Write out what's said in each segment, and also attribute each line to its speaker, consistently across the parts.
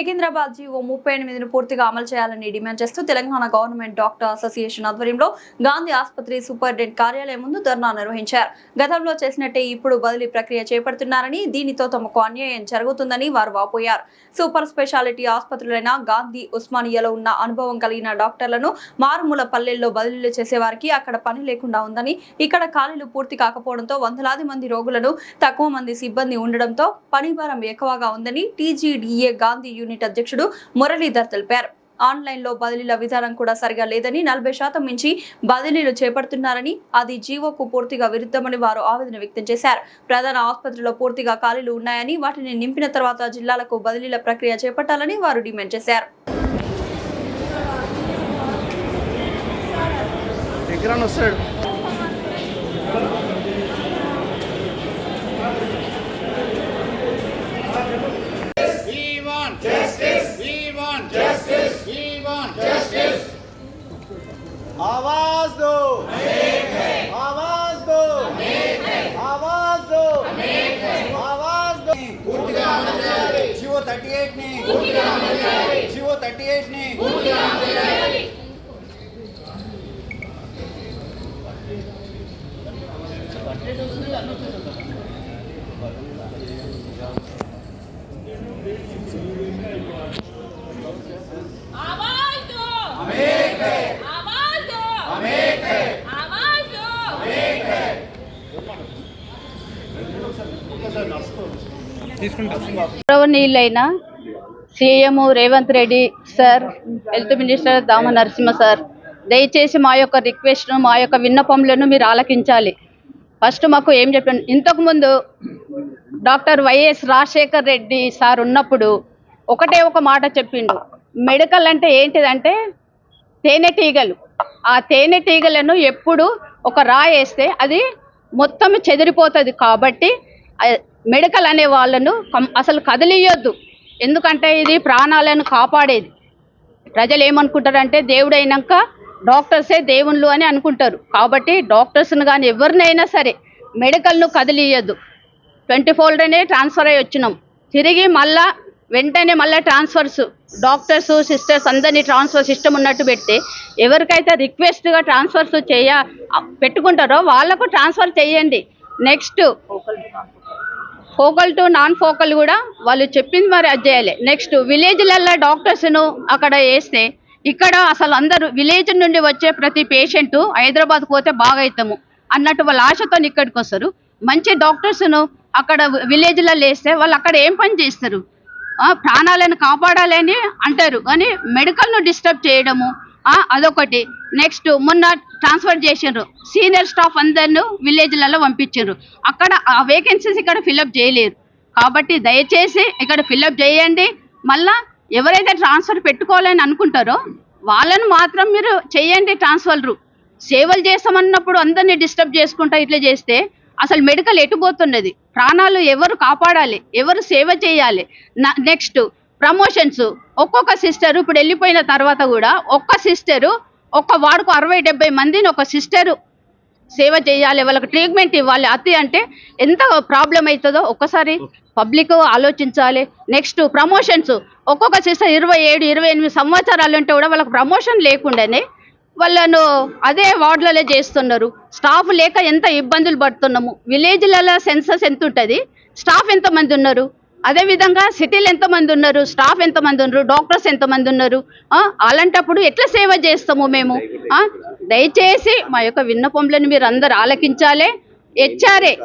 Speaker 1: Secunderabad GO 38ను పూర్తిగా అమలు చేయాలని డిమాండ్ చేస్తూ తెలంగాణ గవర్నమెంట్ డాక్టర్ అసోసియేషన్ ఆధ్వర్యంలో గాంధీ ఆసుపత్రి సూపరింటెండెంట్ కార్యాలయం ముందు ధర్నా నిర్వహించారు. గతంలో చేసినట్టే ఇప్పుడు బదిలీ ప్రక్రియ చేపడుతున్నారని, దీనితో తమకు అన్యాయం జరుగుతుందని వారు వాపోయారు. సూపర్ స్పెషాలిటీ ఆసుపత్రులైన గాంధీ, ఉస్మానియాలో ఉన్న అనుభవం కలిగిన డాక్టర్లను మారుమూల పల్లెల్లో బదిలీలు చేసేవారికి అక్కడ పని లేకుండా ఉందని, ఇక్కడ ఖాళీలు పూర్తి కాకపోవడంతో వందలాది మంది రోగులను, తక్కువ మంది సిబ్బంది ఉండడంతో పని భారం ఎక్కువగా ఉందని టీజీడీఏ గాంధీ యూనిట్ అధ్యక్షుడు మురళీధర్ తెలిపారు. ఆన్లైన్ లో బదిలీల విధానం కూడా సరిగా లేదని, 40% మించి బదిలీలు చేపడుతున్నారని, అది జీవోకు పూర్తిగా విరుద్ధమని వారు ఆవేదన వ్యక్తం చేశారు. ప్రధాన ఆసుపత్రిలో పూర్తిగా ఖాళీలు ఉన్నాయని, వాటిని నింపిన తర్వాత జిల్లాలకు బదిలీల ప్రక్రియ చేపట్టాలని వారు డిమాండ్ చేశారు.
Speaker 2: आवाज दो, आवाज दो, आवाज दो, आवाज दो। जीवो 38 नी, जीवो 38 नी।
Speaker 3: గౌరవనీయులైన CM Revanth Reddy sir, health minister Dama Narasimha sir, దయచేసి మా యొక్క రిక్వెస్ట్ను, మా యొక్క విన్నపములను మీరు ఆలకించాలి. ఫస్ట్ మాకు ఏం చెప్పండి, ఇంతకుముందు doctor YS Rajasekhar Reddy sir ఉన్నప్పుడు ఒకటే ఒక మాట చెప్పిండు, మెడికల్ అంటే ఏంటిదంటే తేనెటీగలు. ఆ తేనెటీగలను ఎప్పుడు ఒక రాయేస్తే అది మొత్తం చెదిరిపోతుంది. కాబట్టి మెడికల్ అనే వాళ్ళను అసలు కదిలియొద్దు. ఎందుకంటే ఇది ప్రాణాలను కాపాడేది. ప్రజలు ఏమనుకుంటారంటే దేవుడైనాక డాక్టర్సే దేవుళ్ళు అని అనుకుంటారు. కాబట్టి డాక్టర్స్ను కానీ ఎవరినైనా సరే మెడికల్ను కదిలియొద్దు. 24 ట్రాన్స్ఫర్ అయ్యి వచ్చినాం, తిరిగి మళ్ళా వెంటనే మళ్ళీ ట్రాన్స్ఫర్స్, డాక్టర్స్, సిస్టర్స్ అందరినీ ట్రాన్స్ఫర్ సిస్టమ్ ఉన్నట్టు పెడితే ఎవరికైతే రిక్వెస్ట్గా ట్రాన్స్ఫర్స్ పెట్టుకుంటారో వాళ్ళకు ట్రాన్స్ఫర్ చేయండి. Next focal to non focal కూడా వాళ్ళు చెప్పింది మరి అది చేయాలి. నెక్స్ట్ విలేజ్లలో డాక్టర్స్ను అక్కడ వేస్తే ఇక్కడ అసలు అందరూ విలేజ్ నుండి వచ్చే ప్రతి పేషెంటు హైదరాబాద్ పోతే బాగా అవుతాము అన్నట్టు వాళ్ళ ఆశతో ఇక్కడికి వస్తారు. మంచి డాక్టర్స్ను అక్కడ విలేజ్లలో వేస్తే వాళ్ళు అక్కడ ఏం పని చేస్తారు? ప్రాణాలను కాపాడాలని అంటారు కానీ మెడికల్ను డిస్టర్బ్ చేయడము అదొకటి. నెక్స్ట్ మొన్న ట్రాన్స్ఫర్ చేసిండ్రు, సీనియర్ స్టాఫ్ అందరిని విలేజ్లలో పంపించారు. అక్కడ ఆ వేకెన్సీస్ ఇక్కడ ఫిల్అప్ చేయలేరు. కాబట్టి దయచేసి ఇక్కడ ఫిల్అప్ చేయండి. మళ్ళా ఎవరైతే ట్రాన్స్ఫర్ పెట్టుకోవాలని అనుకుంటారో వాళ్ళని మాత్రం మీరు చేయండి ట్రాన్స్ఫర్లు. సేవలు చేస్తామన్నప్పుడు అందరినీ డిస్టర్బ్ చేసుకుంటా ఇట్లా చేస్తే అసలు మెడికల్ ఎటుపోతున్నది? ప్రాణాలు ఎవరు కాపాడాలి, ఎవరు సేవ చేయాలి? Next promotions. ఒక్కొక్క సిస్టరు ఇప్పుడు వెళ్ళిపోయిన తర్వాత కూడా ఒక్క సిస్టరు ఒక్క వార్డుకు 60-70 మందిని ఒక సిస్టరు సేవ చేయాలి, వాళ్ళకి ట్రీట్మెంట్ ఇవ్వాలి. అతి అంటే ఎంత ప్రాబ్లం అవుతుందో ఒక్కసారి పబ్లిక్ ఆలోచించాలి. Next promotions. ఒక్కొక్క సిస్టర్ 27-28 సంవత్సరాలు ఉంటే కూడా వాళ్ళకి ప్రమోషన్ లేకుండానే వాళ్ళను అదే వార్డులలో చేస్తున్నారు. స్టాఫ్ లేక ఎంత ఇబ్బందులు పడుతున్నాము. విలేజ్లలో సెన్సస్ ఎంత ఉంటుంది, స్టాఫ్ ఎంతమంది ఉన్నారు, అదేవిధంగా సిటీలు ఎంతమంది ఉన్నారు, స్టాఫ్ ఎంతమంది ఉన్నారు, డాక్టర్స్ ఎంతమంది ఉన్నారు? అలాంటప్పుడు ఎట్లా సేవ చేస్తాము మేము? దయచేసి మా యొక్క విన్నపములను మీరు అందరు ఆలకించాలి. హెచ్ఆర్ఏ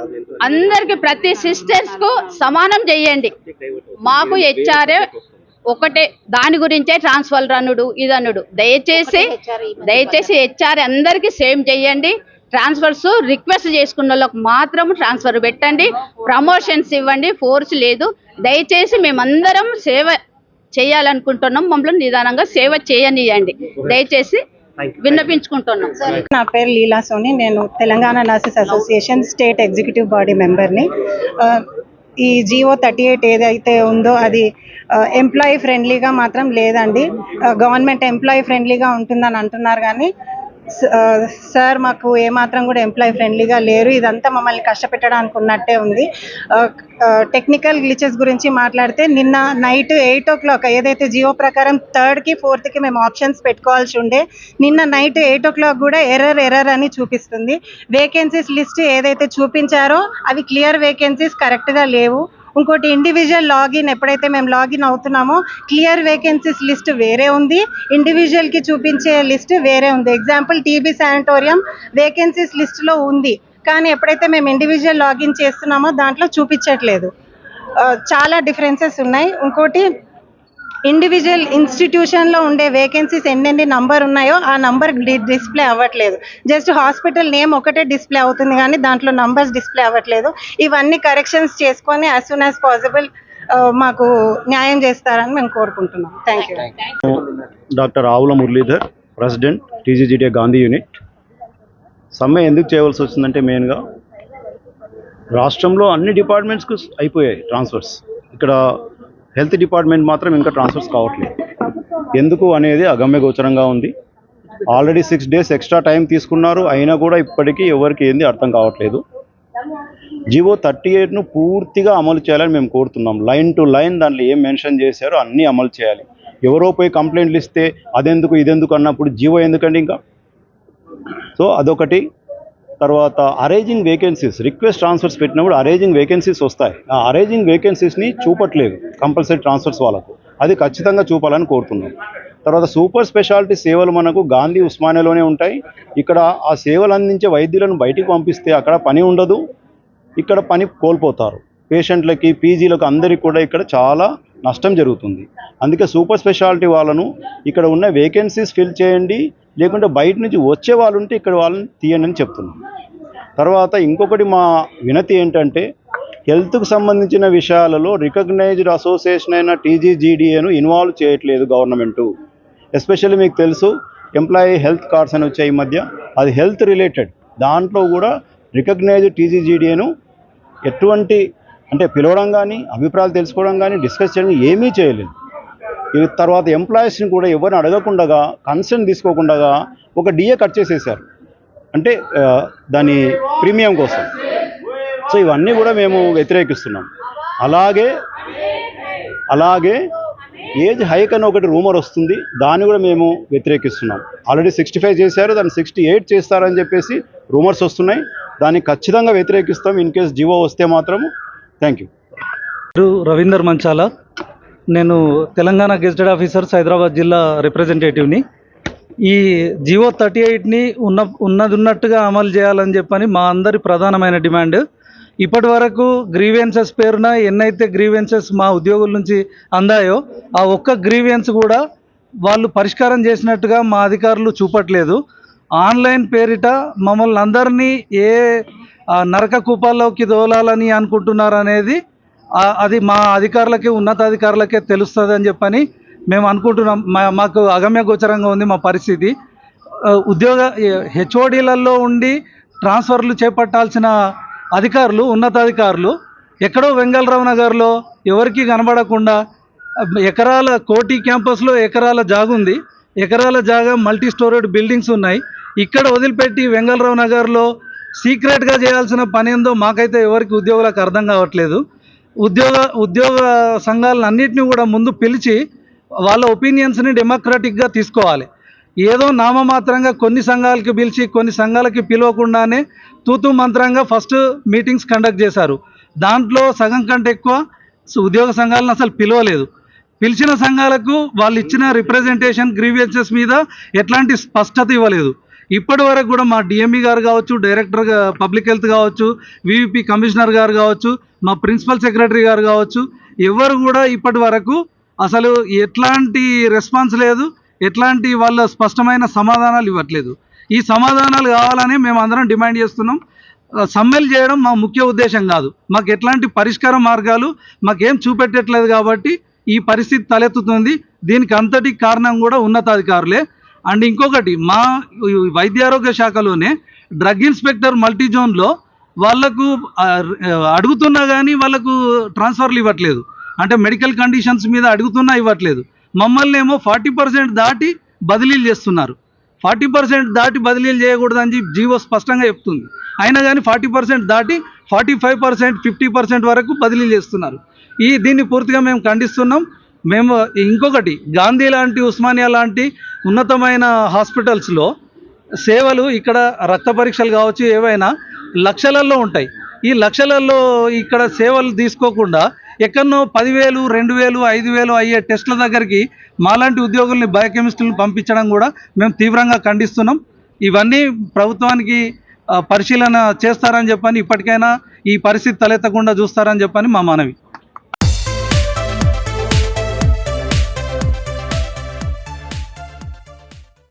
Speaker 3: అందరికి ప్రతి సిస్టర్స్కు సమానం చేయండి. మాకు హెచ్ఆర్ఏ ఒకటే, దాని గురించే ట్రాన్స్ఫర్ అనుడు ఇదనుడు. దయచేసి హెచ్ఆర్ఏ అందరికీ సేమ్ చేయండి. ట్రాన్స్ఫర్స్ రిక్వెస్ట్ చేసుకున్న వాళ్ళకి మాత్రం ట్రాన్స్ఫర్ పెట్టండి, ప్రమోషన్స్ ఇవ్వండి. ఫోర్స్ లేదు. దయచేసి మేమందరం సేవ చేయాలనుకుంటున్నాం, మమ్మల్ని నిదానంగా సేవ చేయనియండి దయచేసి విన్నపించుకుంటున్నాం.
Speaker 4: నా పేరు లీలా సోని, నేను Telangana nurses association state executive body మెంబర్ని. ఈ జీవో 38 ఏదైతే ఉందో అది ఎంప్లాయీ ఫ్రెండ్లీగా మాత్రం లేదండి. గవర్నమెంట్ ఎంప్లాయీ ఫ్రెండ్లీగా ఉంటుందని అంటున్నారు కానీ సార్ మాకు ఏమాత్రం కూడా ఎంప్లాయీ ఫ్రెండ్లీగా లేరు. ఇదంతా మమ్మల్ని కష్టపెట్టడానికి ఉన్నట్టే ఉంది. టెక్నికల్ గ్లిచెస్ గురించి మాట్లాడితే నిన్న నైట్ 8 o'clock ఏదైతే జియో ప్రకారం 3rd-కి 4th-కి మేము ఆప్షన్స్ పెట్టుకోవాల్సి ఉండే, నిన్న నైట్ 8 o'clock కూడా ఎర్రర్ అని చూపిస్తుంది. వేకెన్సీస్ లిస్ట్ ఏదైతే చూపించారో అవి క్లియర్ వేకెన్సీస్ కరెక్ట్గా లేవు. ఇంకోటి ఇండివిజువల్ లాగిన్ ఎప్పుడైతే మేము లాగిన్ అవుతున్నామో క్లియర్ వేకెన్సీస్ లిస్ట్ వేరే ఉంది, ఇండివిజువల్కి చూపించే లిస్ట్ వేరే ఉంది. ఎగ్జాంపుల్ టీబీ శానిటోరియం వేకెన్సీస్ లిస్ట్లో ఉంది, కానీ ఎప్పుడైతే మేము ఇండివిజువల్ లాగిన్ చేస్తున్నామో దాంట్లో చూపించట్లేదు. చాలా డిఫరెన్సెస్ ఉన్నాయి. ఇంకోటి ఇండివిజువల్ ఇన్స్టిట్యూషన్లో ఉండే వేకెన్సీస్ ఎన్నెన్ని నంబర్ ఉన్నాయో ఆ నంబర్ డిస్ప్లే అవ్వట్లేదు. జస్ట్ హాస్పిటల్ నేమ్ ఒకటే డిస్ప్లే అవుతుంది, కానీ దాంట్లో నంబర్స్ డిస్ప్లే అవ్వట్లేదు. ఇవన్నీ కరెక్షన్స్ చేసుకొని యాజ్ సూన్ యాజ్ పాసిబుల్ మాకు న్యాయం చేస్తారని మేము కోరుకుంటున్నాం. Thank you.
Speaker 5: డాక్టర్ ఆవుల మురళీధర్, ప్రెసిడెంట్ టీజీజీటీఏ గాంధీ యూనిట్. సమ్మె ఎందుకు చేయవలసి వచ్చిందంటే మెయిన్గా రాష్ట్రంలో అన్ని డిపార్ట్మెంట్స్కు అయిపోయాయి ట్రాన్స్ఫర్స్. ఇక్కడ హెల్త్ డిపార్ట్మెంట్ మాత్రం ఇంకా ట్రాన్స్ఫర్స్ కావట్లేదు. ఎందుకు అనేది అగమ్యగోచరంగా ఉంది. ఆల్రెడీ 6 days ఎక్స్ట్రా టైం తీసుకున్నారు, అయినా కూడా ఇప్పటికీ ఎవరికి ఏంది అర్థం కావట్లేదు. జివో 38ను పూర్తిగా అమలు చేయాలని మేము కోరుతున్నాం. లైన్ టు లైన్ దాంట్లో ఏం మెన్షన్ చేశారో అన్నీ అమలు చేయాలి. ఎవరో పోయి కంప్లైంట్లు ఇస్తే అదెందుకు ఇదెందుకు అన్నప్పుడు జివో ఎందుకండి ఇంకా? సో అదొకటి. తర్వాత అరేంజింగ్ వేకెన్సీస్, రిక్వెస్ట్ ట్రాన్స్ఫర్స్ పెట్టినప్పుడు అరేంజింగ్ వేకెన్సీస్ వస్తాయి. ఆ అరేంజింగ్ వేకెన్సీస్ని చూపట్లేదు కంపల్సరీ ట్రాన్స్ఫర్స్ వాళ్ళకు. అది ఖచ్చితంగా చూపాలని కోరుతున్నాం. తర్వాత సూపర్ స్పెషాలిటీ సేవలు మనకు గాంధీ ఉస్మానియాలోనే ఉంటాయి. ఇక్కడ ఆ సేవలు అందించే వైద్యులను బయటికి పంపిస్తే అక్కడ పని ఉండదు, ఇక్కడ పని కోల్పోతారు. పేషెంట్లకి, పీజీలకు అందరికీ కూడా ఇక్కడ చాలా నష్టం జరుగుతుంది. అందుకే సూపర్ స్పెషాలిటీ వాళ్ళను ఇక్కడ ఉన్న వేకెన్సీస్ ఫిల్ చేయండి, లేకుంటే బయట నుంచి వచ్చే వాళ్ళు ఉంటే ఇక్కడ వాళ్ళని తీయండి అని చెప్తున్నాం. తర్వాత ఇంకొకటి మా వినతి ఏంటంటే, హెల్త్కు సంబంధించిన విషయాలలో రికగ్నైజ్డ్ అసోసియేషన్ అయిన టీజీజీడీఏను ఇన్వాల్వ్ చేయట్లేదు గవర్నమెంటు. ఎస్పెషల్లీ మీకు తెలుసు ఎంప్లాయీ హెల్త్ కార్డ్స్ అని వచ్చాయి ఈ మధ్య, అది హెల్త్ రిలేటెడ్. దాంట్లో కూడా రికగ్నైజ్డ్ టీజీజీడీఏను ఎటువంటి అంటే పిలవడం కానీ, అభిప్రాయాలు తెలుసుకోవడం కానీ, డిస్కస్ చేయడం ఏమీ చేయలేదు. ఈ తర్వాత ఎంప్లాయీస్ని కూడా ఎవరిని అడగకుండా, కన్సర్న్ తీసుకోకుండా ఒక డిఏ కట్ చేసేసారు, అంటే దాని ప్రీమియం కోసం. సో ఇవన్నీ కూడా మేము వ్యతిరేకిస్తున్నాం. అలాగే ఏజ్ హైక్ అని ఒకటి రూమర్ వస్తుంది, దాన్ని కూడా మేము వ్యతిరేకిస్తున్నాం. ఆల్రెడీ 65 చేశారు, దాన్ని 68 చేస్తారని చెప్పేసి రూమర్స్ వస్తున్నాయి. దాన్ని ఖచ్చితంగా వ్యతిరేకిస్తాం ఇన్ కేస్ జివో వస్తే మాత్రము. Thank you.
Speaker 6: రవీందర్ మంచాల, నేను తెలంగాణ గెజిటెడ్ ఆఫీసర్స్ హైదరాబాద్ జిల్లా రిప్రజెంటేటివ్ని. ఈ జివో 38ని ఉన్నట్టుగా అమలు చేయాలని చెప్పని మా అందరి ప్రధానమైన డిమాండ్. ఇప్పటి వరకు గ్రీవెన్సెస్ పేరున ఎన్నైతే గ్రీవెన్సెస్ మా ఉద్యోగుల నుంచి అందాయో ఆ ఒక్క గ్రీవెన్స్ కూడా వాళ్ళు పరిష్కారం చేసినట్టుగా మా అధికారులు చూపట్లేదు. ఆన్లైన్ పేరిట మమ్మల్ని అందరినీ ఏ నరక కూపాల్లోకి దోలాలని అనుకుంటున్నారు అనేది అది మా అధికారులకే, ఉన్నతాధికారులకే తెలుస్తుంది అని చెప్పని మేము అనుకుంటున్నాం. మాకు అగమ్య గోచరంగా ఉంది మా పరిస్థితి. ఉద్యోగ హెచ్ఓడీలలో ఉండి ట్రాన్స్ఫర్లు చేపట్టాల్సిన అధికారులు, ఉన్నతాధికారులు ఎక్కడో వెంగళరావు నగర్లో ఎవరికి కనబడకుండా ఎకరాల కోటి క్యాంపస్లో ఎకరాల జాగా ఉంది, ఎకరాల జాగా మల్టీ స్టోరేడ్ బిల్డింగ్స్ ఉన్నాయి. ఇక్కడ వదిలిపెట్టి వెంగళరావు నగర్లో సీక్రెట్గా చేయాల్సిన పని ఏందో మాకైతే ఎవరికి ఉద్యోగులకు అర్థం కావట్లేదు. ఉద్యోగ సంఘాలను అన్నింటినీ కూడా ముందు పిలిచి వాళ్ళ ఒపీనియన్స్ని డెమోక్రటిక్గా తీసుకోవాలి. ఏదో నామమాత్రంగా కొన్ని సంఘాలకి పిలిచి కొన్ని సంఘాలకి పిలవకుండానే తూతూ మంత్రంగా ఫస్ట్ మీటింగ్స్ కండక్ట్ చేశారు. దాంట్లో సగం కంటే ఎక్కువ ఉద్యోగ సంఘాలను అసలు పిలవలేదు. పిలిచిన సంఘాలకు వాళ్ళు ఇచ్చిన రిప్రజెంటేషన్ గ్రీవియన్సెస్ మీద ఎట్లాంటి స్పష్టత ఇవ్వలేదు. ఇప్పటి వరకు కూడా మా డిఎంఈ గారు కావచ్చు, డైరెక్టర్ పబ్లిక్ హెల్త్ కావచ్చు, వివిపి కమిషనర్ గారు కావచ్చు, మా ప్రిన్సిపల్ సెక్రటరీ గారు కావచ్చు, ఎవరు కూడా ఇప్పటి వరకు అసలు ఎట్లాంటి రెస్పాన్స్ లేదు, ఎట్లాంటి వాళ్ళ స్పష్టమైన సమాధానాలు ఇవ్వట్లేదు. ఈ సమాధానాలు కావాలని మేము అందరం డిమాండ్ చేస్తున్నాం. సమ్మెలు చేయడం మా ముఖ్య ఉద్దేశం కాదు. మాకు ఎట్లాంటి పరిష్కార మార్గాలు మాకేం చూపెట్టట్లేదు కాబట్టి ఈ పరిస్థితి తలెత్తుతుంది. దీనికి అంతటి కారణం కూడా ఉన్నతాధికారులే. అండ్ ఇంకొకటి, మా వైద్య ఆరోగ్య శాఖలోనే డ్రగ్ ఇన్స్పెక్టర్ మల్టీ జోన్లో వాళ్లకు అడుగుతున్నా కానీ వాళ్ళకు ట్రాన్స్ఫర్లు ఇవ్వట్లేదు. అంటే మెడికల్ కండిషన్స్ మీద అడుగుతున్నా ఇవ్వట్లేదు. మమ్మల్ని ఏమో 40% దాటి బదిలీలు చేస్తున్నారు. 40% దాటి బదిలీలు చేయకూడదని జీవో స్పష్టంగా చెప్తుంది. అయినా కానీ 40% దాటి 45%, 50% వరకు బదిలీలు చేస్తున్నారు. దీన్ని పూర్తిగా మేము ఖండిస్తున్నాం. మేము ఇంకొకటి, గాంధీ లాంటి, ఉస్మానియా లాంటి ఉన్నతమైన హాస్పిటల్స్లో సేవలు, ఇక్కడ రక్త పరీక్షలు కావచ్చు, ఏవైనా లక్షలలో ఉంటాయి. ఈ లక్షలలో ఇక్కడ సేవలు తీసుకోకుండా ఎక్కడనో 10,000, 2,000, 5,000 అయ్యే టెస్టుల దగ్గరికి మాలాంటి ఉద్యోగుల్ని, బయోకెమిస్టులను పంపించడం కూడా మేము తీవ్రంగా ఖండిస్తున్నాం. ఇవన్నీ ప్రభుత్వానికి పరిశీలన చేస్తారని చెప్పని, ఇప్పటికైనా ఈ పరిస్థితి తలెత్తకుండా చూస్తారని చెప్పని మా మనవి.